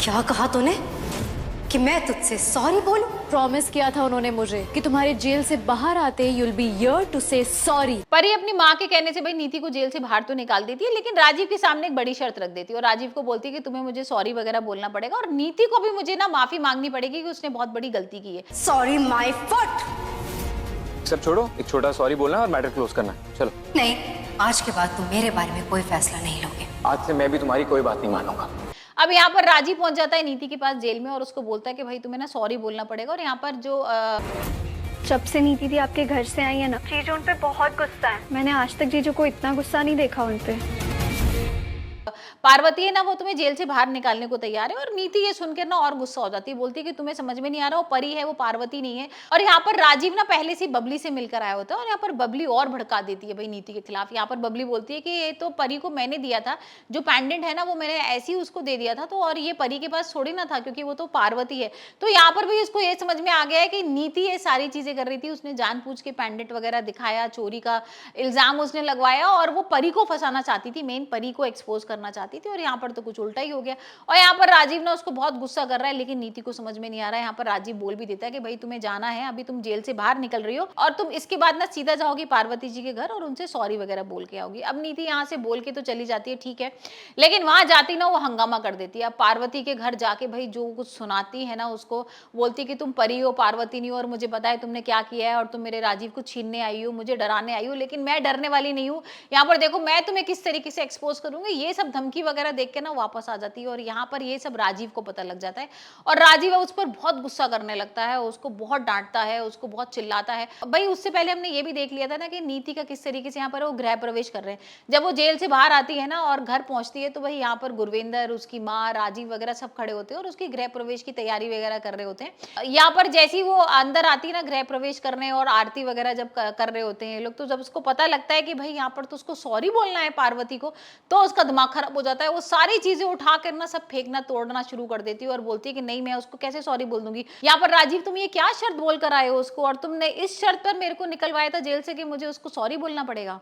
क्या कहा तूने कि मैं तुझसे सॉरी बोलूं? प्रॉमिस किया था उन्होंने मुझे कि तुम्हारे जेल से बाहर आते ही यूल बी हियर टू से सॉरी। परी अपनी माँ के कहने से भाई नीति को जेल से बाहर तो निकाल देती है, लेकिन राजीव के सामने एक बड़ी शर्त रख देती है और राजीव को बोलती है कि तुम्हें मुझे सॉरी वगैरह बोलना पड़ेगा और नीति को भी मुझे ना माफी मांगनी पड़ेगी कि उसने बहुत बड़ी गलती की है। Sorry my foot. सब छोड़ो, एक छोटा सॉरी बोलना और मैटर क्लोज करना है। चलो। नहीं, आज के बाद तुम मेरे बारे में कोई फैसला नहीं लोगे। आज से मैं भी तुम्हारी कोई बात नहीं मानूंगा। अब यहाँ पर राजीव पहुंच जाता है नीति के पास जेल में और उसको बोलता है कि भाई तुम्हें ना सॉरी बोलना पड़ेगा। और यहाँ पर जो जब से नीति दी आपके घर से आई है ना, जीजू उन पे बहुत गुस्सा है। मैंने आज तक जीजू को इतना गुस्सा नहीं देखा उन पे। पार्वती है ना, वो तुम्हें जेल से बाहर निकालने को तैयार है और नीति ये सुनकर ना और गुस्सा हो जाती है, बोलती है कि तुम्हें समझ में नहीं आ रहा, वो परी है, वो पार्वती नहीं है। और यहाँ पर राजीव ना पहले से बबली से मिलकर आया होता है और यहाँ पर बबली और भड़का देती है भाई नीति के खिलाफ। यहाँ पर बबली बोलती है कि ये तो परी को मैंने दिया था, जो पेंडेंट है ना वो मैंने ऐसे ही उसको दे दिया था, तो और ये परी के पास थोड़ी ना था क्योंकि वो तो पार्वती है। तो यहाँ पर भी उसको ये समझ में आ गया है कि नीति ये सारी चीजें कर रही थी, उसने जानबूझ के पेंडेंट वगैरह दिखाया, चोरी का इल्जाम उसने लगवाया और वो परी को फंसाना चाहती थी, मेन परी को एक्सपोज करना चाहती थी। और यहाँ पर तो कुछ उल्टा ही हो गया और यहाँ पर राजीव ना उसको बहुत गुस्सा कर रहा है, लेकिन नीति को समझ में नहीं आ रहा है। यहाँ पर राजीव बोल भी देता है कि भाई तुम्हें जाना है, अभी तुम जेल से बाहर निकल रही हो और तुम इसके बाद ना सीधा जाओगी पार्वती जी के घर और उनसे सॉरी वगैरह बोल के आओगी। अब नीति यहाँ से बोल के तो चली जाती है, ठीक है, लेकिन वहां जाती ना वो हंगामा कर देती है। अब पार्वती के घर जाके भाई जो कुछ सुनाती है ना, उसको बोलती है कि तुम परी हो, पार्वती नहीं हो और मुझे पता है तुमने क्या किया है और तुम मेरे राजीव को छीनने आई हो, मुझे डराने आई हो, लेकिन मैं डरने वाली नहीं हूँ। यहाँ पर देखो मैं तुम्हें किस तरीके से एक्सपोज करूंगी। ये सब धमकी वगैरह देख के ना वापस आ जाती है और यहाँ पर ये सब राजीव को पता लग जाता है और राजीव उस पर बहुत गुस्सा करने लगता है, उसको बहुत डांटता है, उसको बहुत चिल्लाता है। भाई उससे पहले हमने ये भी देख लिया था ना कि नीति का किस तरीके से यहाँ पर वो गृह प्रवेश कर रहे हैं। जब वो जेल से बाहर आती है ना और घर पहुंचती है तो भाई यहाँ पर गुरविंदर, उसकी माँ, राजीव वगैरह सब खड़े होते हैं और उसकी गृह प्रवेश की तैयारी वगैरह कर रहे होते हैं। यहाँ पर जैसी वो अंदर आती है ना गृह प्रवेश करने और आरती वगैरह जब कर रहे होते हैं लोग, तो जब उसको पता लगता है कि भाई यहाँ पर तो उसको सॉरी बोलना है पार्वती को, तो उसका दिमाग खराब हो जाता है। वो सारी चीजें उठा कर ना सब फेंकना तोड़ना शुरू कर देती है और बोलती है कि नहीं मैं उसको कैसे सॉरी बोल दूंगी। यहाँ पर राजीव तुम ये क्या शर्त बोल कर आए हो उसको और तुमने इस शर्त पर मेरे को निकलवाया था जेल से कि मुझे उसको सॉरी बोलना पड़ेगा।